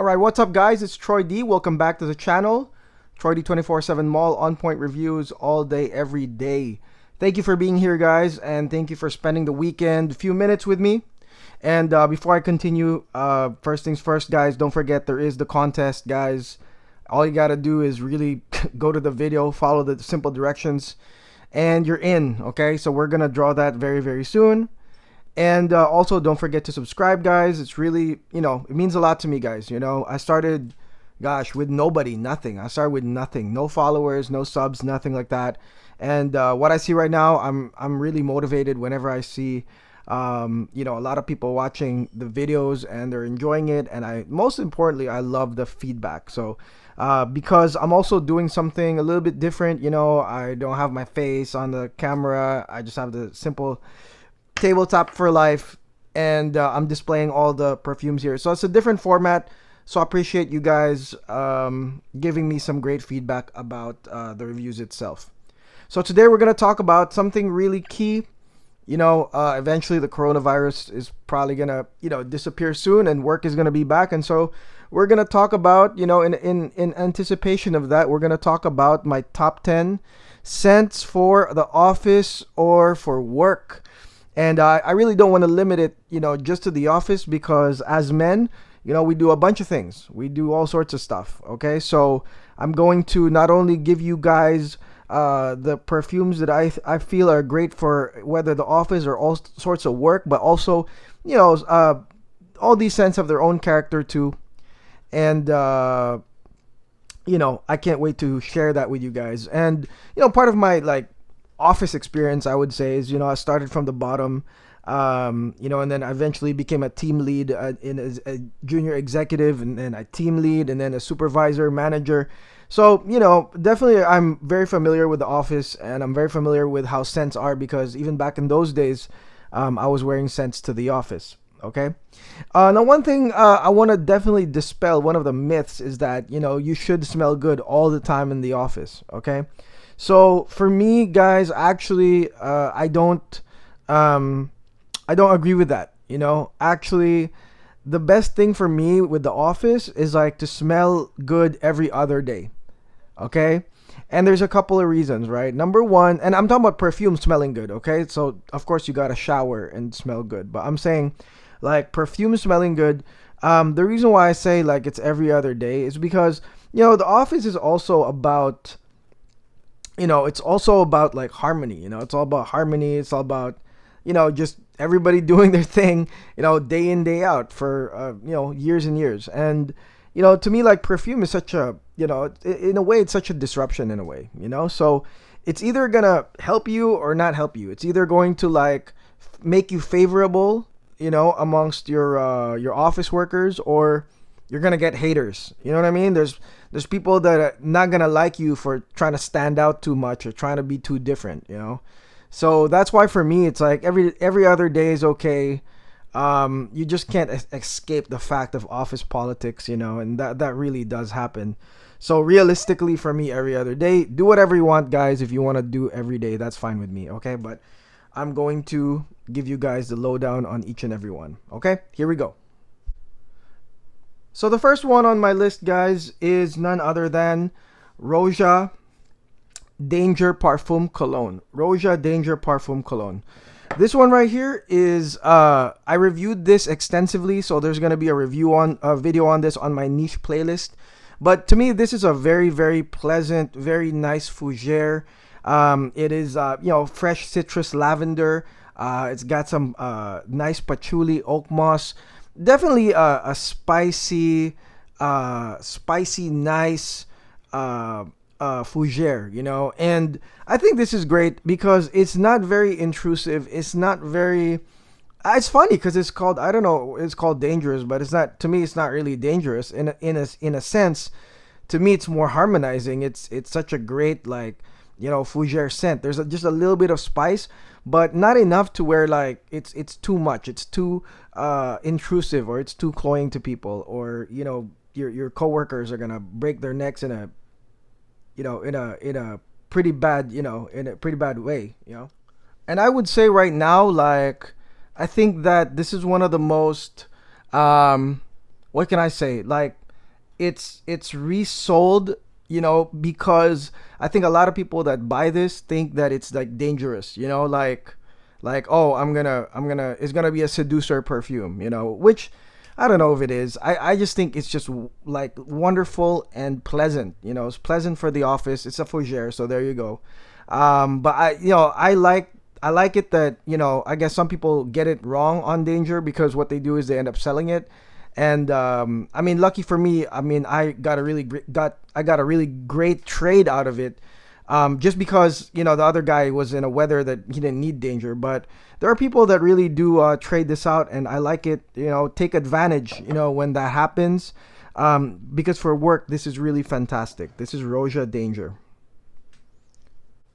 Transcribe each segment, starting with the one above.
All right, what's up, guys? It's Troy D. Welcome back to the channel. Troy D 24/7 Mall on point reviews all day, every day. Thank you for being here, guys, and thank you for spending the weekend, a few minutes with me. And before I continue, first things first, guys, don't forget there is the contest, guys. All you gotta do is really go to the video, follow the simple directions, and you're in. Okay, so we're gonna draw that very, very soon. And also, don't forget to subscribe, guys. It's really, it means a lot to me, guys. I started, gosh, with nobody, nothing. I started with nothing, no followers, no subs, nothing like that. And what I see right now, I'm really motivated whenever I see, a lot of people watching the videos and they're enjoying it. And most importantly, I love the feedback. So because I'm also doing something a little bit different, I don't have my face on the camera. I just have the simple tabletop for life, and I'm displaying all the perfumes here, so it's a different format. So I appreciate you guys giving me some great feedback about the reviews itself. So today we're going to talk about something really key. Eventually the coronavirus is probably gonna disappear soon, and work is gonna be back, and so we're gonna talk about, in anticipation of that, we're gonna talk about my top 10 scents for the office or for work. And I really don't want to limit it, just to the office, because as men, we do a bunch of things. We do all sorts of stuff. Okay, so I'm going to not only give you guys the perfumes that I feel are great for whether the office or all sorts of work, but also, all these scents have their own character too. And, I can't wait to share that with you guys. And, part of my, office experience, I would say, is I started from the bottom, and then I eventually became a team lead in a junior executive, and then a team lead, and then a supervisor, manager. So definitely I'm very familiar with the office, and I'm very familiar with how scents are, because even back in those days, I was wearing scents to the office. Okay, now one thing I want to definitely dispel, one of the myths, is that you should smell good all the time in the office. Okay. So for me, guys, actually, I don't agree with that. Actually, the best thing for me with the office is to smell good every other day. Okay, and there's a couple of reasons, right? Number one, and I'm talking about perfume smelling good. Okay, so of course you gotta shower and smell good, but I'm saying perfume smelling good. The reason why I say it's every other day is because the office is also about. It's also about harmony. It's all about harmony. It's all about, just everybody doing their thing, day in, day out for, years and years. And, to me, perfume is such a, in a way, it's such a disruption in a way, so it's either going to help you or not help you. It's either going to make you favorable, amongst your office workers, or you're going to get haters. You know what I mean? There's people that are not going to like you for trying to stand out too much or trying to be too different, So that's why for me, it's every other day is okay. You just can't escape the fact of office politics, and that really does happen. So realistically for me, every other day, do whatever you want, guys. If you want to do every day, that's fine with me. Okay. But I'm going to give you guys the lowdown on each and every one. Okay, here we go. So the first one on my list, guys, is none other than Roja Danger Parfum Cologne. Roja Danger Parfum Cologne. This one right here is I reviewed this extensively, so there's gonna be a video on this on my niche playlist. But to me, this is a very, very pleasant, very nice fougere. It is fresh citrus lavender. It's got some nice patchouli, oak moss. Definitely a spicy, nice fougere, and I think this is great because it's not very intrusive. It's not very. It's funny because it's called, I don't know, it's called dangerous, but it's not. To me, it's not really dangerous. In a sense, to me, it's more harmonizing. It's such a great fougere scent. There's just a little bit of spice, but not enough to where it's too much. It's too intrusive, or it's too cloying to people, or your coworkers are gonna break their necks in a pretty bad way. And I would say right now, I think that this is one of the most what can I say, it's resold, because I think a lot of people that buy this think that it's like dangerous, like, oh, I'm gonna it's gonna be a seducer perfume, which I don't know if it is. I just think it's just like wonderful and pleasant. It's pleasant for the office. It's a fougere, so there you go. But I like it that, I guess some people get it wrong on Danger, because what they do is they end up selling it. And I mean, lucky for me, I mean, I got a really great trade out of it. Just because, the other guy was in a weather that he didn't need Danger. But there are people that really do trade this out, and I like it. Take advantage, when that happens, because for work this is really fantastic. This is Roja Danger.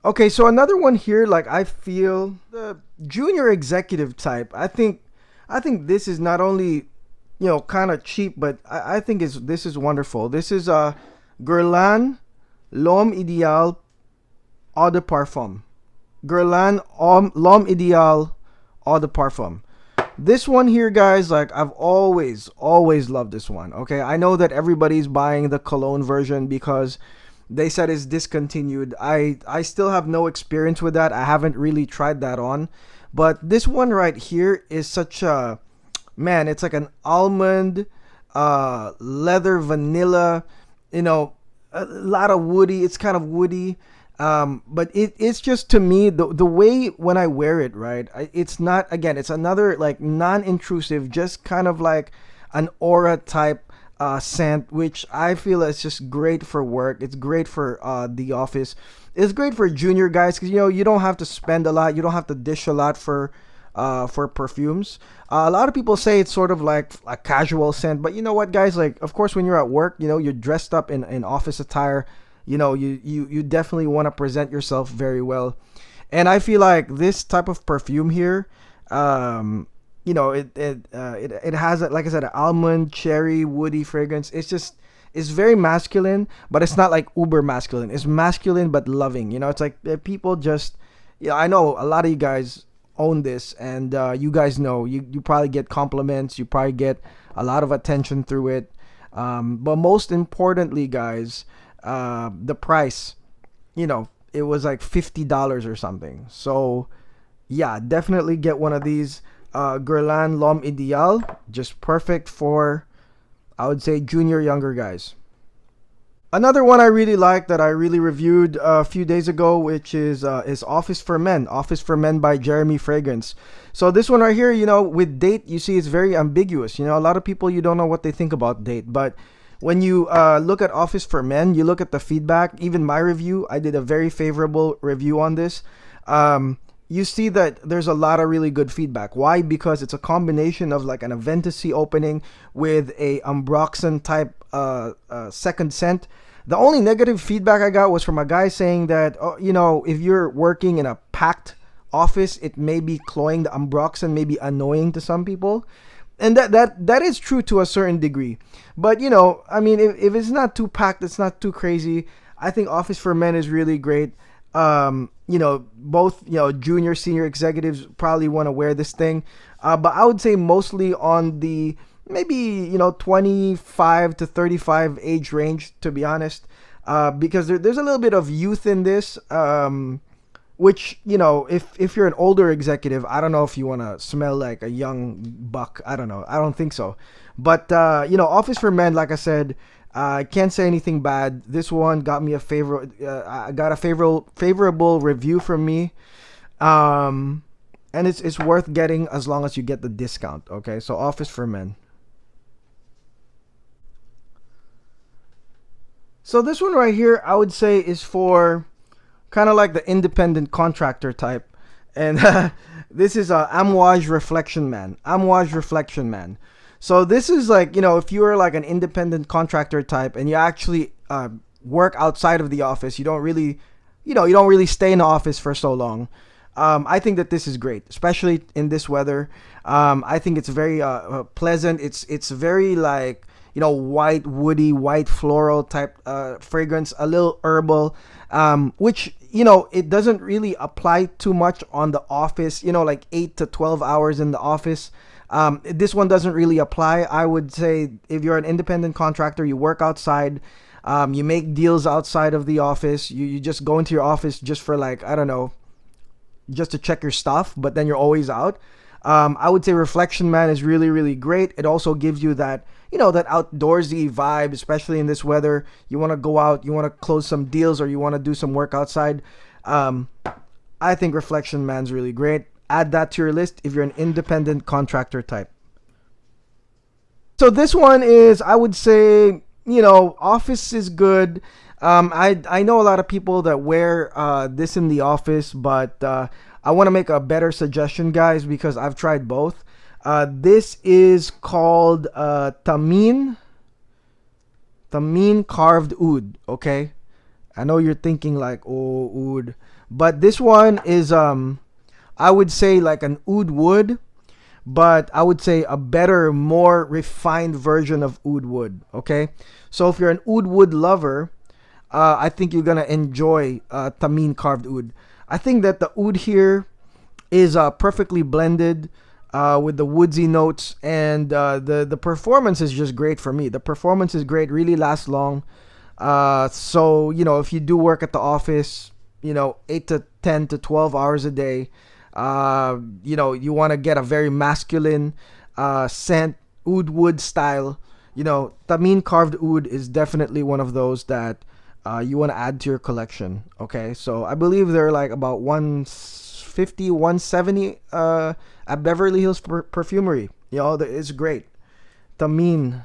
Okay, so another one here, like, I feel the junior executive type. I think this is not only, kind of cheap, but I think this is wonderful. This is Guerlain L'Homme Idéal Eau de Parfum. Guerlain L'Homme Idéal Eau de Parfum. This one here, guys, like, I've always loved this one. Okay, I know that everybody's buying the Cologne version because they said it's discontinued. I still have no experience with that. I haven't really tried that on. But this one right here is such a, man, it's like an almond, leather, vanilla, a lot of woody. It's kind of woody. But it's just, to me, the way when I wear it, right, it's not, again, it's another like non-intrusive, just kind of like an aura type scent, which I feel is just great for work. It's great for the office. It's great for junior guys because you don't have to spend a lot. You don't have to dish a lot for perfumes. A lot of people say it's sort of like a casual scent, but you know what, guys? Like, of course, when you're at work, you're dressed up in office attire. You definitely want to present yourself very well, and I feel like this type of perfume here, it has, like I said, an almond, cherry, woody fragrance. It's very masculine, but it's not like uber masculine. It's masculine but loving. It's like people just, I know a lot of you guys own this, and you guys know you probably get compliments. You probably get a lot of attention through it. But most importantly, guys, the price, it was like $50 or something. So yeah, definitely get one of these. Guerlain L'Homme Idéal, just perfect for, I would say, junior, younger guys. Another one I really like that I really reviewed a few days ago, which is Office for Men. Office for Men by Jeremy Fragrance. So this one right here, with date, you see it's very ambiguous. A lot of people, you don't know what they think about date. But when you look at Office for Men, you look at the feedback, even my review, I did a very favorable review on this. You see that there's a lot of really good feedback. Why? Because it's a combination of like an Aventus opening with a Ambroxan type second scent. The only negative feedback I got was from a guy saying that, if you're working in a packed office, it may be cloying. The Ambroxan may be annoying to some people. And that is true to a certain degree. But, I mean, if it's not too packed, it's not too crazy. I think Office for Men is really great. Both, junior, senior executives probably want to wear this thing. But I would say mostly on the maybe, 25 to 35 age range, to be honest. Because there's a little bit of youth in this. Which, if you're an older executive, I don't know if you want to smell like a young buck. I don't know. I don't think so. But, Office for Men, like I said, I can't say anything bad. This one got me I got a favorable review from me. And it's worth getting as long as you get the discount. Okay, so Office for Men. So this one right here, I would say is for kind of like the independent contractor type. And this is a Amouage Reflection Man. Amouage Reflection Man. So this is like, if you are like an independent contractor type and you actually work outside of the office, you don't really stay in the office for so long. I think that this is great, especially in this weather. I think it's very pleasant. It's very like, white, woody, white floral type fragrance, a little herbal, which, it doesn't really apply too much on the office, like 8 to 12 hours in the office. This one doesn't really apply. I would say if you're an independent contractor, you work outside, you make deals outside of the office, you just go into your office just for like, I don't know, just to check your stuff, but then you're always out. I would say Reflection Man is really, really great. It also gives you that, that outdoorsy vibe, especially in this weather. You want to go out, you want to close some deals, or you want to do some work outside. I think Reflection Man's really great. Add that to your list if you're an independent contractor type. So this one is, I would say, office is good. I know a lot of people that wear this in the office, but I want to make a better suggestion, guys, because I've tried both. This is called Tamine Carved Oud. Okay, I know you're thinking like, oh, oud, but this one is I would say like an oud wood, but I would say a better, more refined version of oud wood. Okay, so if you're an oud wood lover, I think you're gonna enjoy Tamine Carved Oud. I think that the oud here is perfectly blended with the woodsy notes, and the performance is just great for me. The performance is great, really lasts long. So if you do work at the office, 8 to 10 to 12 hours a day, you want to get a very masculine scent, oud wood style. Tamine Carved Oud is definitely one of those that you want to add to your collection. Okay, so I believe they're like about 150, 170 at Beverly Hills Perfumery. It's great. Tamine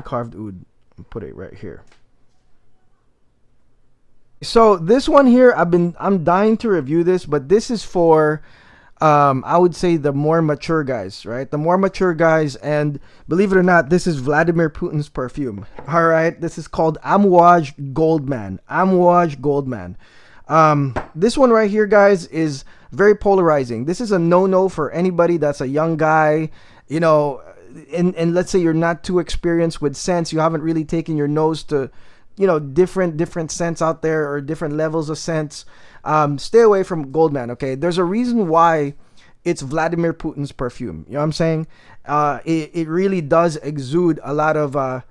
Carved Oud. Put it right here. So this one here, I'm dying to review this, but this is for I would say the more mature guys, right? The more mature guys, and believe it or not, this is Vladimir Putin's perfume. All right, this is called Amouage Goldman. Amouage Goldman. This one right here, guys, is very polarizing. This is a no-no for anybody that's a young guy, and let's say you're not too experienced with scents. You haven't really taken your nose to, different scents out there, or different levels of scents. Stay away from Goldman, okay? There's a reason why it's Vladimir Putin's perfume. You know what I'm saying? It really does exude a lot of, I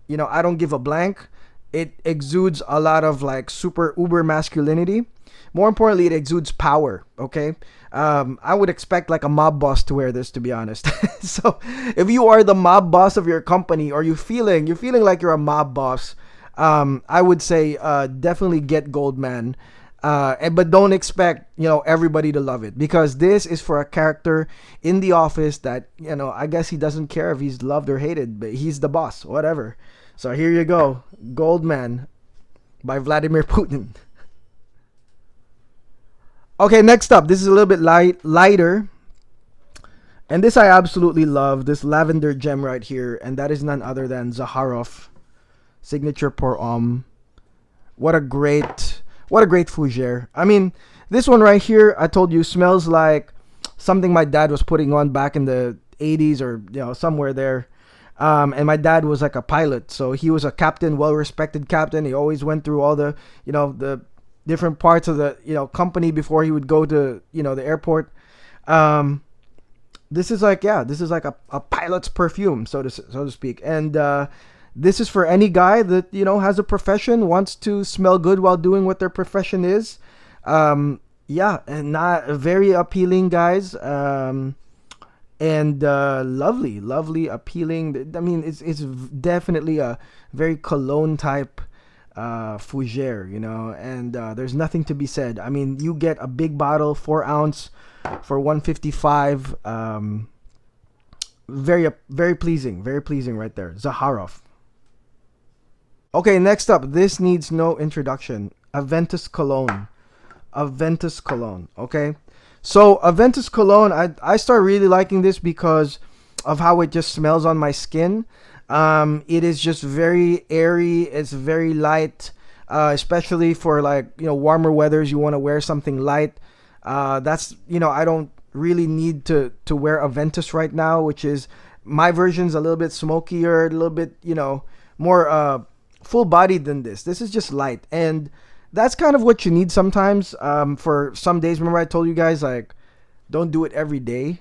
don't give a blank. It exudes a lot of like super uber masculinity. More importantly, it exudes power, okay? I would expect like a mob boss to wear this, to be honest. So if you are the mob boss of your company, or you're feeling like you're a mob boss, I would say definitely get Goldman. But don't expect, everybody to love it, because this is for a character in the office that, I guess he doesn't care if he's loved or hated, but he's the boss, whatever. So here you go, Goldman by Vladimir Putin. Okay, next up, this is a little bit lighter, and this I absolutely love, this lavender gem right here, and that is none other than Zahara Signature Pour Homme. What a great fougere. I mean, this one right here, I told you, smells like something my dad was putting on back in the 80s, or somewhere there. And my dad was like a pilot, so he was a captain, well-respected captain. He always went through all the the different parts of the company before he would go to the airport. This is like a pilot's perfume, so to speak. And this is for any guy that has a profession, wants to smell good while doing what their profession is. And not very appealing, guys. And lovely, appealing. I mean, it's definitely a very cologne type fougere, and there's nothing to be said. I mean, you get a big bottle, 4 ounce, for $155. Very pleasing right there. Zahara. Okay, next up, this needs no introduction. Aventus Cologne. Okay, so Aventus Cologne, I started really liking this because of how it just smells on my skin. It is just very airy. It's very light, especially for like warmer weathers. You want to wear something light. That's I don't really need to wear Aventus right now, which is my version's a little bit smokier, a little bit more full bodied than this. This is just light, and that's kind of what you need sometimes. For some days, remember I told you guys, like, don't do it every day.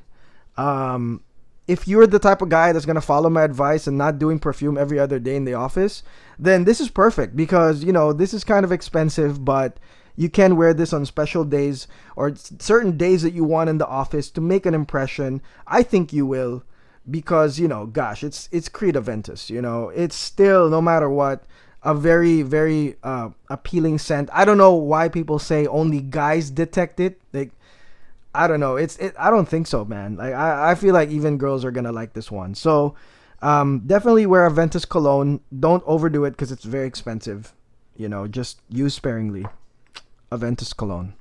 if you're the type of guy that's gonna follow my advice and not doing perfume every other day in the office, then this is perfect because this is kind of expensive, but you can wear this on special days or certain days that you want in the office to make an impression. I think you will because gosh, it's Creed Aventus. It's still, no matter what, a very very appealing scent. I don't know why people say only guys detect it. Like, I don't know. I don't think so, man. Like, I feel like even girls are gonna like this one. So definitely wear Aventus cologne. Don't overdo it because it's very expensive. Just use sparingly. Aventus cologne.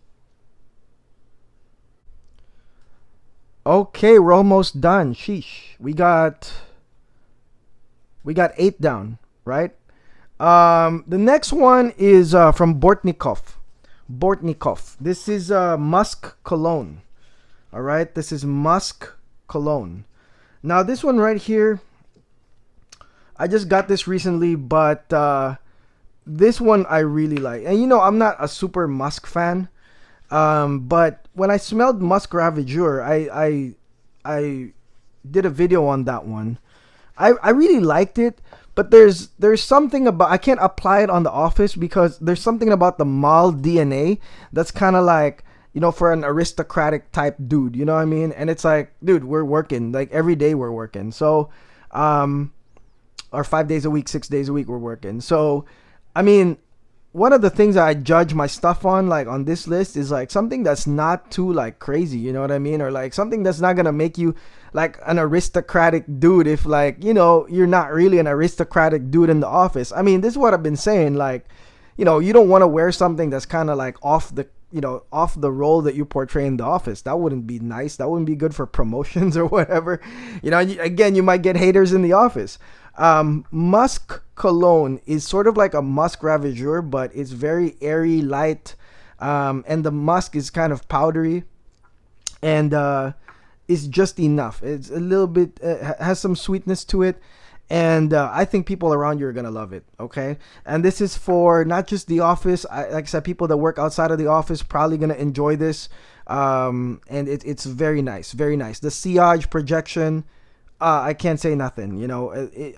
Okay, we're almost done. Sheesh. We got 8 down, right? The next one is from Bortnikov. Bortnikov. This is Musk Cologne. All right, this is Musk Cologne. Now this one right here, I just got this recently, but this one I really like. And I'm not a super Musk fan, but when I smelled Musk Ravageur, I did a video on that one. I really liked it, but there's something about, I can't apply it on the office because there's something about the Mal DNA that's kind of like, for an aristocratic type dude, you know what I mean? And it's like, dude, we're working, like every day we're working. So, or 5 days a week, 6 days a week we're working. So, I mean, one of the things that I judge my stuff on, like on this list, is like something that's not too like crazy, you know what I mean? Or like something that's not gonna make you like an aristocratic dude if like, you're not really an aristocratic dude in the office. I mean, this is what I've been saying. Like, you don't want to wear something that's kind of like off the role that you portray in the office. That wouldn't be nice. That wouldn't be good for promotions or whatever. Again, you might get haters in the office. Musk Cologne is sort of like a Musk Ravageur, but it's very airy, light, and the musk is kind of powdery, and it's just enough. It's a little bit, has some sweetness to it, and I think people around you are gonna love it. Okay, and this is for not just the office. Like I said, people that work outside of the office probably gonna enjoy this, and it's very nice, very nice. The sillage projection. I can't say nothing.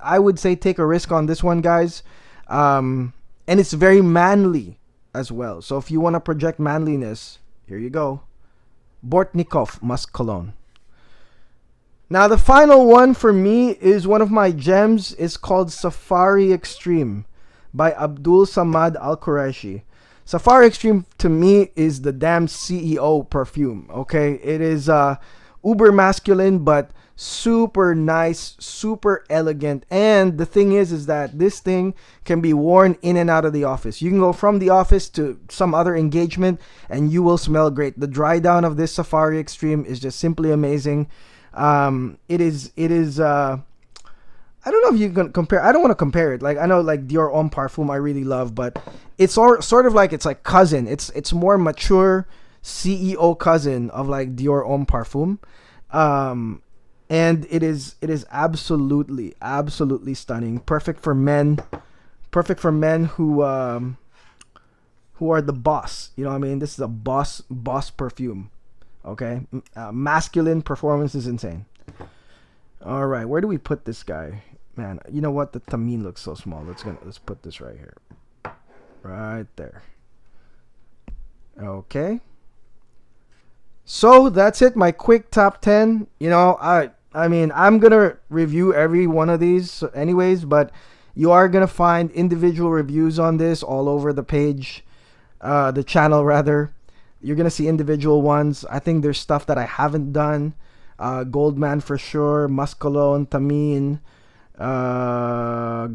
I would say take a risk on this one, guys. And it's very manly as well. So if you want to project manliness, here you go. Bortnikov Musk Cologne. Now the final one for me is one of my gems. It's called Safari Extreme by Abdul Samad Al Qureshi. Safari Extreme to me is the damn CEO perfume. Okay, it is uber masculine, but super nice, super elegant. And the thing is that this thing can be worn in and out of the office. You can go from the office to some other engagement and you will smell great. The dry down of this Safari Extreme is just simply amazing. It is I don't know if you can compare. I don't want to compare it. Like, I know like Dior Homme Parfum I really love, but it's sort of like, it's like cousin. It's more mature CEO cousin of like Dior Homme Parfum. And it is absolutely stunning. Perfect for men who are the boss. You know what I mean? This is a boss perfume. Okay, masculine performance is insane. All right, where do we put this guy? Man, you know what? The tamine looks so small. Let's put this right here, right there. Okay. So that's it. My quick top 10. I mean, I'm gonna review every one of these anyways, but you are gonna find individual reviews on this all over the page, the channel rather. You're gonna see individual ones. I think there's stuff that I haven't done. Goldman for sure, Musk Cologne, Tamine, Guerlain,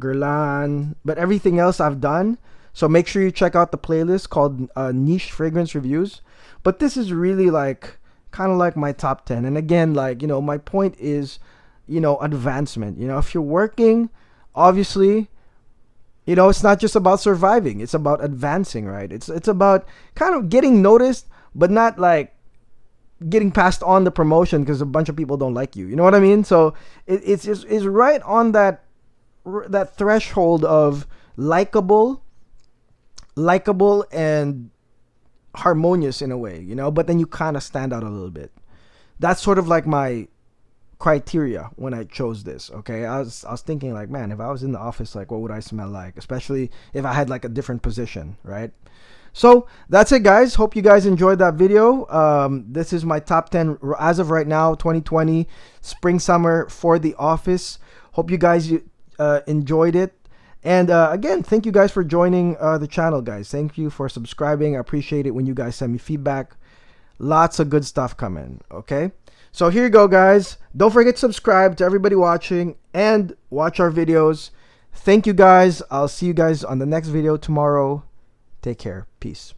but everything else I've done. So make sure you check out the playlist called Niche Fragrance Reviews. But this is really like kind of like my top 10. And again, like, my point is, advancement. If you're working, obviously, it's not just about surviving. It's about advancing, right? It's about kind of getting noticed, but not like getting passed on the promotion because a bunch of people don't like you. You know what I mean? So it's right on that threshold of likable and harmonious in a way, but then you kind of stand out a little bit. That's sort of like my criteria when I chose this. Okay, I was thinking like, man, if I was in the office, like, what would I smell like? Especially if I had like a different position, right? So that's it, guys. Hope you guys enjoyed that video. This is my top 10 as of right now, 2020 spring summer for the office. Hope you guys enjoyed it. And again, thank you guys for joining the channel, guys. Thank you for subscribing. I appreciate it when you guys send me feedback. Lots of good stuff coming. Okay, so here you go, guys. Don't forget to subscribe to everybody watching and watch our videos. Thank you, guys. I'll see you guys on the next video tomorrow. Take care. Peace.